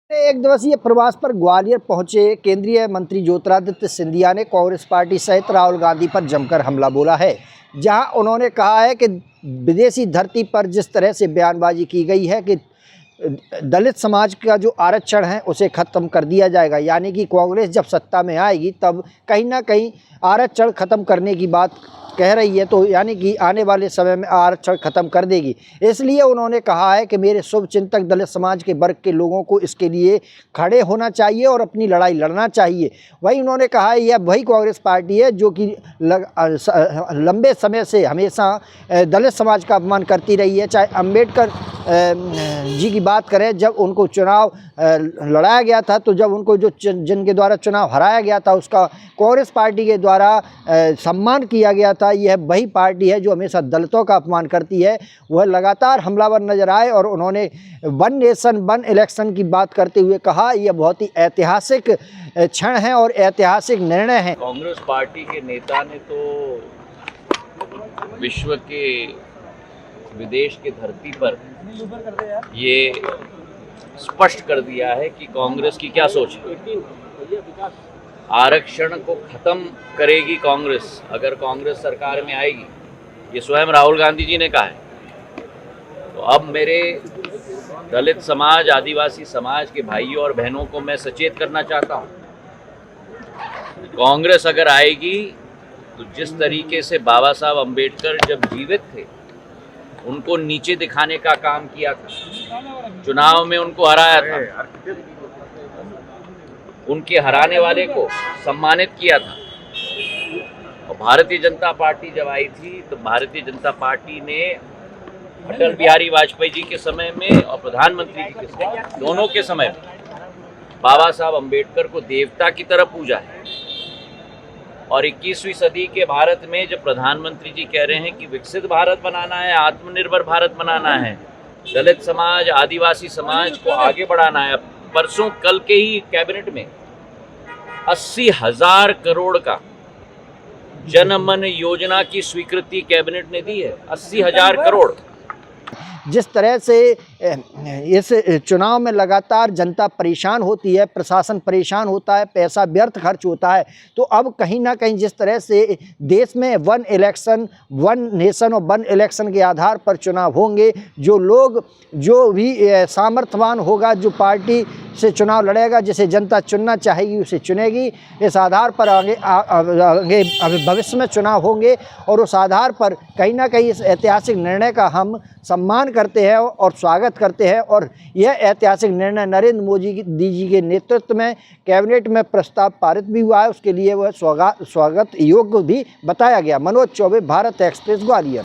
एक दिवसीय प्रवास पर ग्वालियर पहुंचे केंद्रीय मंत्री ज्योतिरादित्य सिंधिया ने कांग्रेस पार्टी सहित राहुल गांधी पर जमकर हमला बोला है। जहां उन्होंने कहा है कि विदेशी धरती पर जिस तरह से बयानबाजी की गई है कि दलित समाज का जो आरक्षण है उसे ख़त्म कर दिया जाएगा, यानी कि कांग्रेस जब सत्ता में आएगी तब कहीं ना कहीं आरक्षण ख़त्म करने की बात कह रही है, तो यानी कि आने वाले समय में आरक्षण ख़त्म कर देगी। इसलिए उन्होंने कहा है कि मेरे शुभचिंतक दलित समाज के वर्ग के लोगों को इसके लिए खड़े होना चाहिए और अपनी लड़ाई लड़ना चाहिए। वहीं उन्होंने कहा है यह वही कांग्रेस पार्टी है जो कि लंबे समय से हमेशा दलित समाज का अपमान करती रही है। चाहे अम्बेडकर जी की बात करें, जब उनको चुनाव लड़ाया गया था तो जब उनको जो जिनके द्वारा चुनाव हराया गया था उसका कांग्रेस पार्टी के द्वारा सम्मान किया गया था। यह वही पार्टी है जो हमेशा दलितों का अपमान करती है। वह लगातार हमलावर नजर आए और उन्होंने वन नेशन वन इलेक्शन की बात करते हुए कहा यह बहुत ही ऐतिहासिक क्षण है और ऐतिहासिक निर्णय है। कांग्रेस पार्टी के नेता ने तो विश्व के विदेश की धरती पर ये स्पष्ट कर दिया है कि कांग्रेस की क्या सोच है। आरक्षण को खत्म करेगी कांग्रेस अगर कांग्रेस सरकार में आएगी, ये स्वयं राहुल गांधी जी ने कहा है। तो अब मेरे दलित समाज, आदिवासी समाज के भाइयों और बहनों को मैं सचेत करना चाहता हूँ, कांग्रेस अगर आएगी तो जिस तरीके से बाबा साहब अम्बेडकर जब जीवित थे उनको नीचे दिखाने का काम किया था, चुनाव में उनको हराया था, उनके हराने वाले को सम्मानित किया था। और भारतीय जनता पार्टी जब आई थी तो भारतीय जनता पार्टी ने अटल बिहारी वाजपेयी जी के समय में और प्रधानमंत्री जी के समय, दोनों के समय में बाबा साहब अम्बेडकर को देवता की तरह पूजा है। और 21वीं सदी के भारत में जब प्रधानमंत्री जी कह रहे हैं कि विकसित भारत बनाना है, आत्मनिर्भर भारत बनाना है, दलित समाज, आदिवासी समाज को आगे बढ़ाना है। परसों कल के ही कैबिनेट में 80,000 करोड़ का जन मन योजना की स्वीकृति कैबिनेट ने दी है। 80,000 करोड़। जिस तरह से इस चुनाव में लगातार जनता परेशान होती है, प्रशासन परेशान होता है, पैसा व्यर्थ खर्च होता है, तो अब कहीं ना कहीं जिस तरह से देश में वन इलेक्शन, वन नेशन और वन इलेक्शन के आधार पर चुनाव होंगे, जो भी सामर्थ्यवान होगा, जो पार्टी से चुनाव लड़ेगा, जिसे जनता चुनना चाहेगी उसे चुनेगी। इस आधार पर आगे भविष्य में चुनाव होंगे और उस आधार पर कहीं ना कहीं इस ऐतिहासिक निर्णय का हम सम्मान करते हैं और स्वागत करते हैं। और यह ऐतिहासिक निर्णय नरेंद्र मोदी जी के नेतृत्व में कैबिनेट में प्रस्ताव पारित भी हुआ है, उसके लिए वह स्वागत योग्य भी बताया गया। मनोज चौबे, भारत एक्सप्रेस, ग्वालियर।